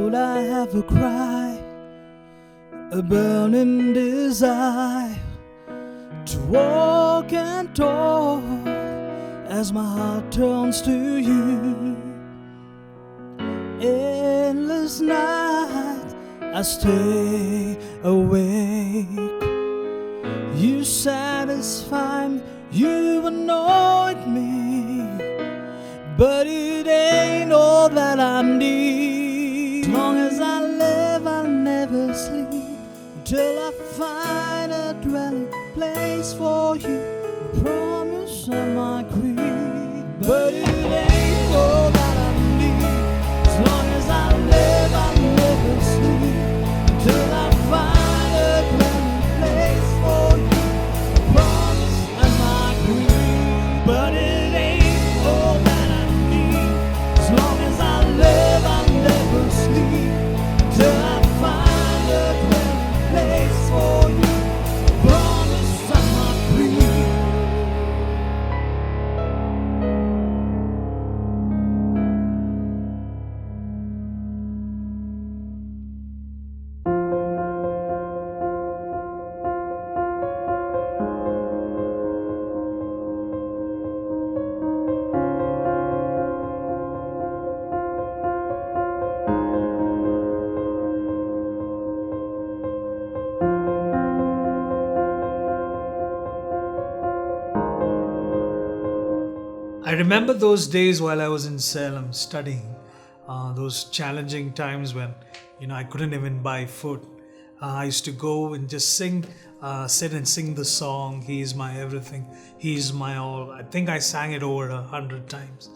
Lord, I have a cry, a burning desire to walk and talk as my heart turns to you. Endless night I stay awake. You satisfy me, you anoint me, but it ain't all that I need. As long as I live, I'll never sleep until I find a dwelling place for you. I promise I might creep, but it ain't all that I need. As long as I live, I'll never sleep until I find a dwelling place for you. I promise I might creep, but it ain't all that I need. As long as I live, I'll never sleep until I find a dwelling place for you. I promise I might creep. I remember those days while I was in Salem studying, those challenging times when I couldn't even buy food. I used to go and just sit and sing the song, He is my everything, He is my all. I think I sang it over 100 times.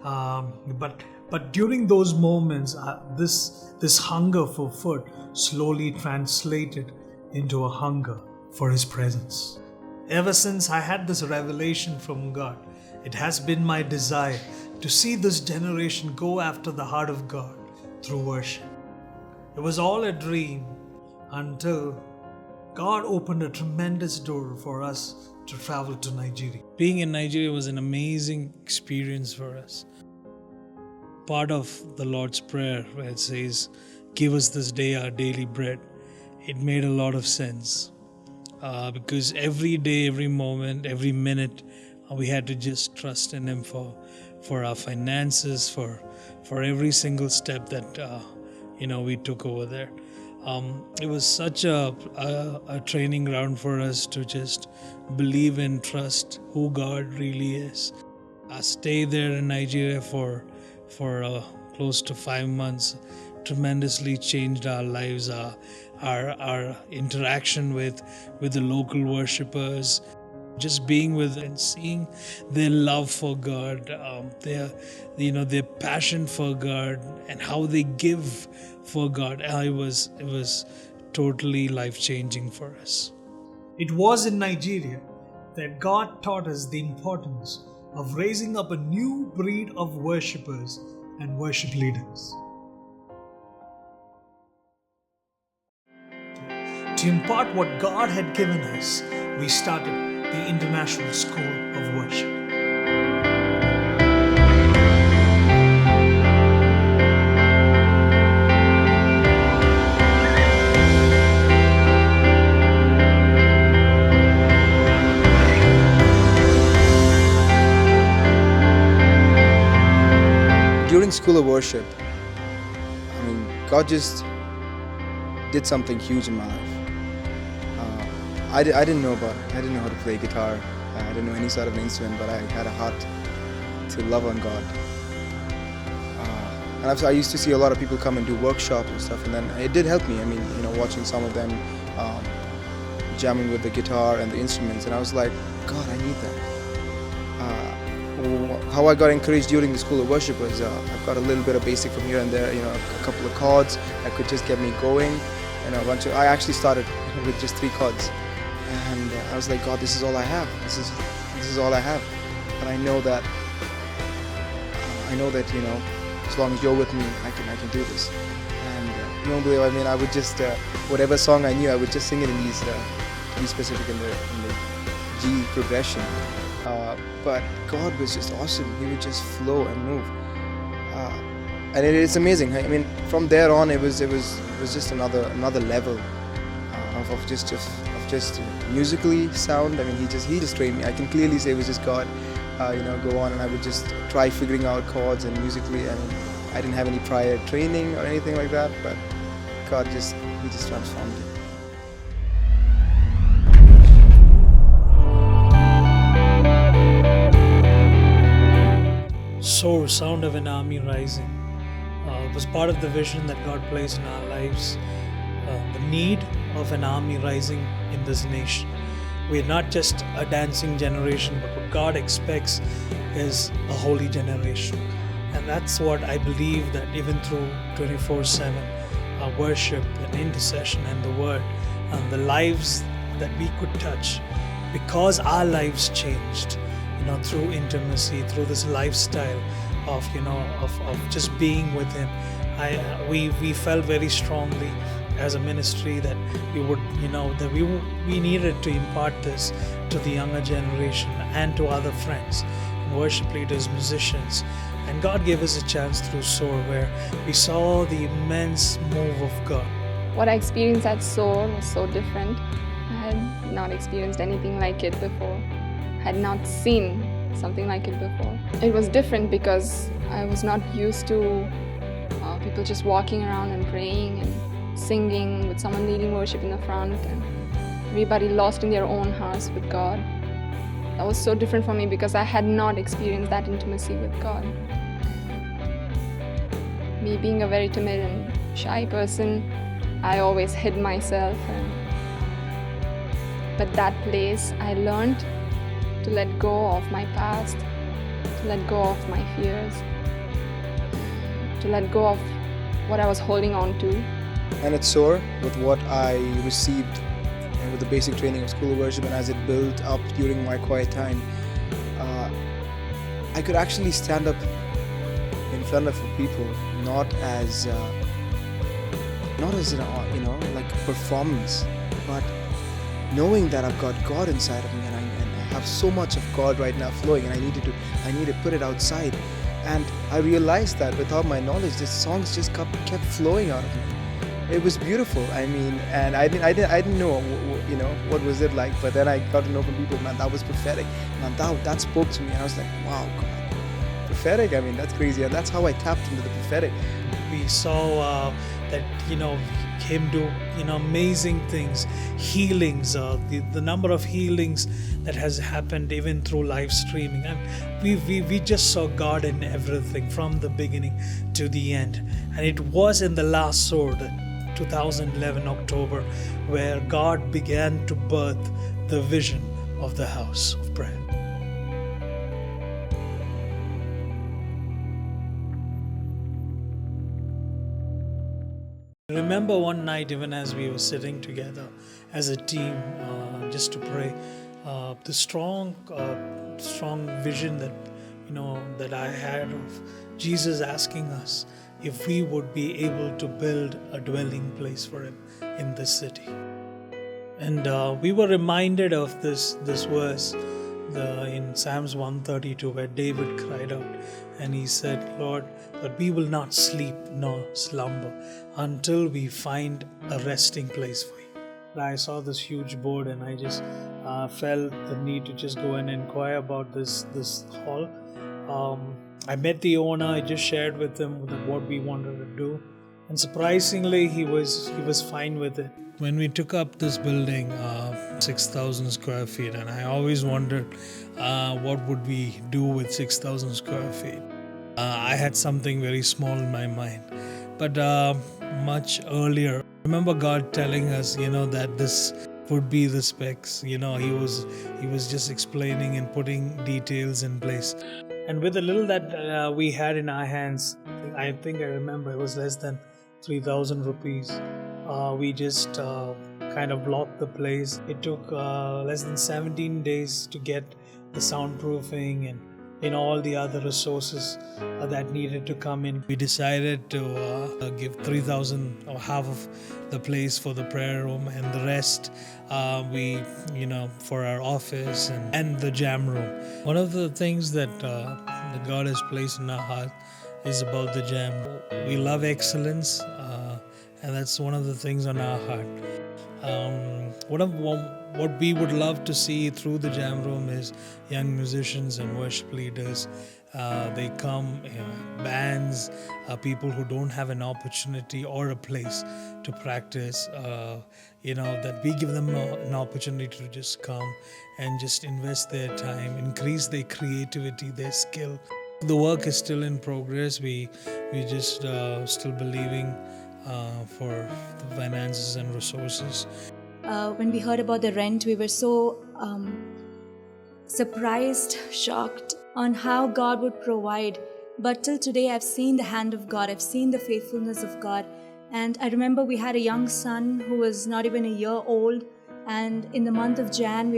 But during those moments, this hunger for food slowly translated into a hunger for His presence. Ever since I had this revelation from God, it has been my desire to see this generation go after the heart of God through worship. It was all a dream until God opened a tremendous door for us to travel to Nigeria. Being in Nigeria was an amazing experience for us. Part of the Lord's Prayer where it says, "Give us this day our daily bread," it made a lot of sense. Because every day, every moment, every minute, we had to just trust in Him for our finances, for every single step that we took over there. It was such a training ground for us to just believe and trust who God really is. Our stay there in Nigeria for close to 5 months tremendously changed our lives. Our interaction with the local worshippers, just being with and seeing their love for God, their passion for God, and how they give for God. It was totally life-changing for us. It was in Nigeria that God taught us the importance of raising up a new breed of worshippers and worship leaders. To impart what God had given us, we started the International School of Worship. During School of Worship, God just did something huge in my life. I didn't know how to play guitar. I didn't know any sort of instrument, but I had a heart to love on God. And I used to see a lot of people come and do workshops and stuff, and then it did help me. Watching some of them jamming with the guitar and the instruments, and I was like, God, I need that. How I got encouraged during the School of Worship was I've got a little bit of basic from here and there, a couple of chords that could just get me going, I actually started with just 3 chords. And I was like, God, this is all I have. This is all I have. And I know that as long as you're with me, I can do this. And normally, I would just whatever song I knew, I would just sing it in these, to be specific, in the G progression. But God was just awesome. He would just flow and move. and it's amazing. I mean, from there on, it was just another level of just musically sound. I mean, he just trained me. I can clearly say it was just God. Go on, and I would just try figuring out chords and musically. I mean, I didn't have any prior training or anything like that, but God he just transformed it. Soar, sound of an army rising. Was part of the vision that God placed in our lives. The need of an army rising in this nation. We're not just a dancing generation, but what God expects is a holy generation. And that's what I believe, that even through 24/7, our worship and intercession and the word and the lives that we could touch, because our lives changed, through intimacy, through this lifestyle of just being with Him. We felt very strongly as a ministry that we needed to impart this to the younger generation and to other friends, worship leaders, musicians. And God gave us a chance through SOAR, where we saw the immense move of God. What I experienced at SOAR was so different. I had not experienced anything like it before. I had not seen something like it before. It was different because I was not used to people just walking around and praying and singing with someone leading worship in the front and everybody lost in their own hearts with God. That was so different for me because I had not experienced that intimacy with God. Me being a very timid and shy person, I always hid myself. But that place, I learned to let go of my past, to let go of my fears, to let go of what I was holding on to. And at SOAR, with what I received and with the basic training of School of Worship, and as it built up during my quiet time, I could actually stand up in front of people, not as like a performance, but knowing that I've got God inside of me, and I have so much of God right now flowing, and I need to put it outside. And I realized that without my knowledge, the songs just kept flowing out of me. It was beautiful. I mean, and I didn't know, what was it like. But then I got to know from people, man, that was prophetic. Man, that spoke to me. And I was like, wow, God, prophetic. I mean, that's crazy. And that's how I tapped into the prophetic. We saw that Him do amazing things, healings. The number of healings that has happened even through live streaming. And we just saw God in everything from the beginning to the end. And it was in the last SOAR, 2011 October, where God began to birth the vision of the house of prayer. I remember one night, even as we were sitting together as a team, just to pray, the strong vision that I had of Jesus asking us if we would be able to build a dwelling place for Him in this city. And we were reminded of this verse in Psalms 132, where David cried out and he said, Lord, that we will not sleep nor slumber until we find a resting place for you. I saw this huge board and I just felt the need to just go and inquire about this hall. I met the owner. I just shared with him what we wanted to do, and surprisingly, he was fine with it. When we took up this building, 6,000 square feet, and I always wondered what would we do with 6,000 square feet. I had something very small in my mind, but much earlier, I remember God telling us, that this would be the specs. He was just explaining and putting details in place. And with the little that we had in our hands, I think I remember it was less than 3,000 rupees. We just kind of blocked the place. It took less than 17 days to get the soundproofing and all the other resources that needed to come in. We decided to give 3,000 or half of the place for the prayer room, and the rest we for our office and the jam room. One of the things that God has placed in our heart is about the jam. We love excellence, and that's one of the things on our heart. What we would love to see through the jam room is young musicians and worship leaders. They come, bands, people who don't have an opportunity or a place to practice, that we give them an opportunity to just come and just invest their time, increase their creativity, their skill. The work is still in progress. We just still believing for the finances and resources. When we heard about the rent, we were so surprised, shocked on how God would provide. But till today, I've seen the hand of God. I've seen the faithfulness of God. And I remember we had a young son who was not even a year old. And in the month of Jan,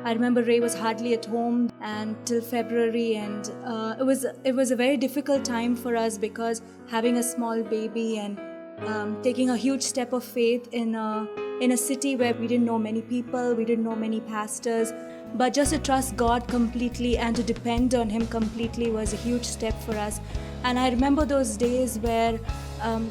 I remember Ray was hardly at home and till February. And it was a very difficult time for us because having a small baby and taking a huge step of faith in a city where we didn't know many people, we didn't know many pastors, but just to trust God completely and to depend on Him completely was a huge step for us. And I remember those days where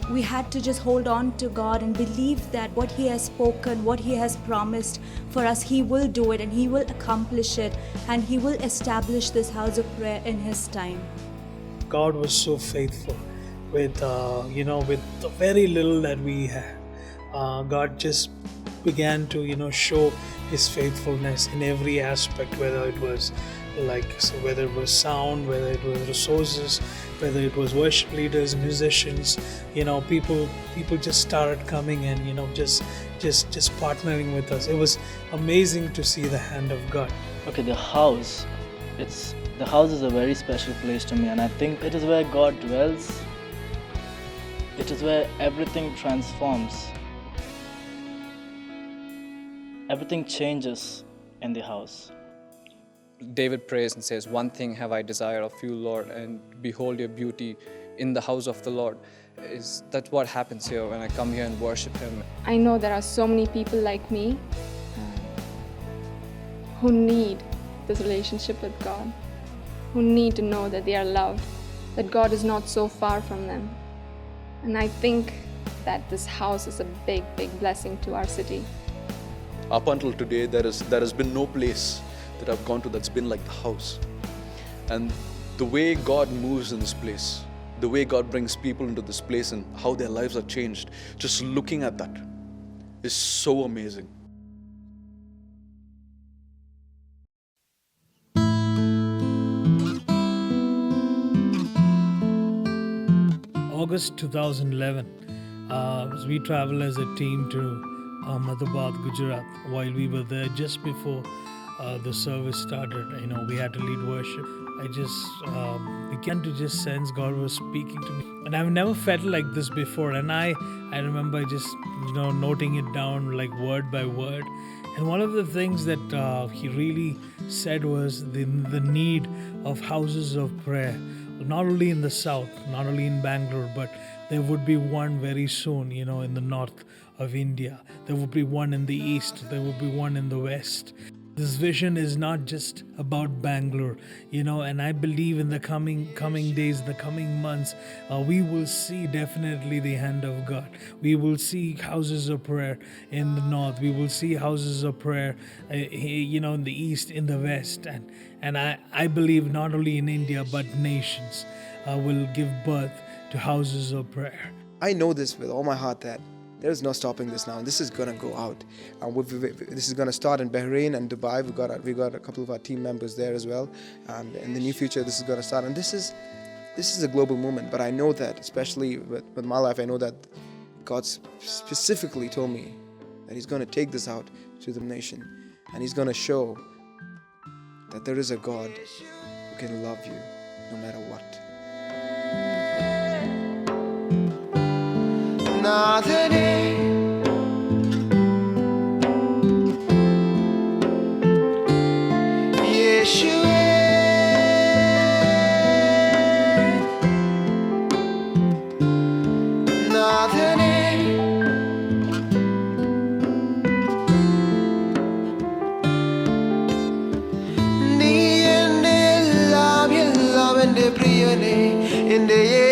we had to just hold on to God and believe that what He has spoken, what He has promised for us, He will do it and He will accomplish it and He will establish this house of prayer in His time. God was so faithful with the very little that we had. God just began to show His faithfulness in every aspect, whether it was whether it was sound, whether it was resources, whether it was worship leaders, musicians. People just started coming and just partnering with us. It was amazing to see the hand of God. Okay, the house is a very special place to me, and I think it is where God dwells. It is where everything transforms. Everything changes in the house. David prays and says, "One thing have I desired of you, Lord, and behold your beauty in the house of the Lord." That's what happens here when I come here and worship Him. I know there are so many people like me who need this relationship with God, who need to know that they are loved, that God is not so far from them. And I think that this house is a big, big blessing to our city. Up until today, there has been no place that I've gone to that's been like the house. And the way God moves in this place, the way God brings people into this place and how their lives are changed, just looking at that is so amazing. August 2011, we traveled as a team to Ahmedabad, Gujarat. While we were there, just before the service started, we had to lead worship. I just began to just sense God was speaking to me, and I've never felt like this before. And I remember just noting it down like word by word. And one of the things that he really said was the need of houses of prayer, not only in the south, not only in Bangalore, but there would be one very soon, in the north of India. There would be one in the east. There would be one in the west. This vision is not just about Bangalore, and I believe in the coming days, the coming months, we will see definitely the hand of God. We will see houses of prayer in the north. We will see houses of prayer, in the east, in the west, and I believe not only in India but nations will give birth to houses of prayer. I know this with all my heart that there's no stopping this now. This is going to go out. This is going to start in Bahrain and Dubai. We've got a couple of our team members there as well. And in the near future, this is going to start. And this is a global movement. But I know that, especially with my life, I know that God specifically told me that He's going to take this out to the nation. And He's going to show that there is a God who can love you no matter what. Antony, Yeshuve, Antony, nee ende love ende priyane ende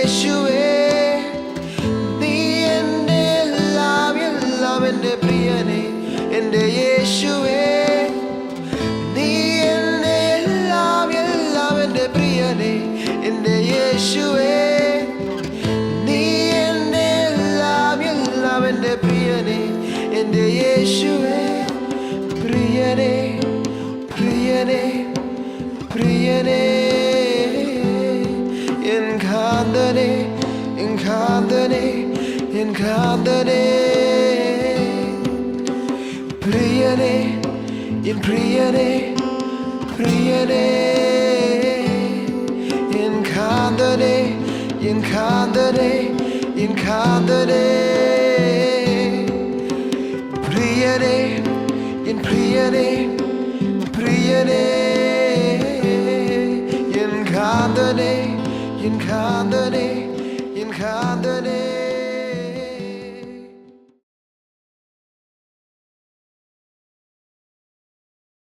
in Kandane, Priyane, in Priyane, Priyane, in Kandane, in Kandane, in Kandane, Priyane, in Priyane, Priyane, in Kandane, in Kandane, in Kandane.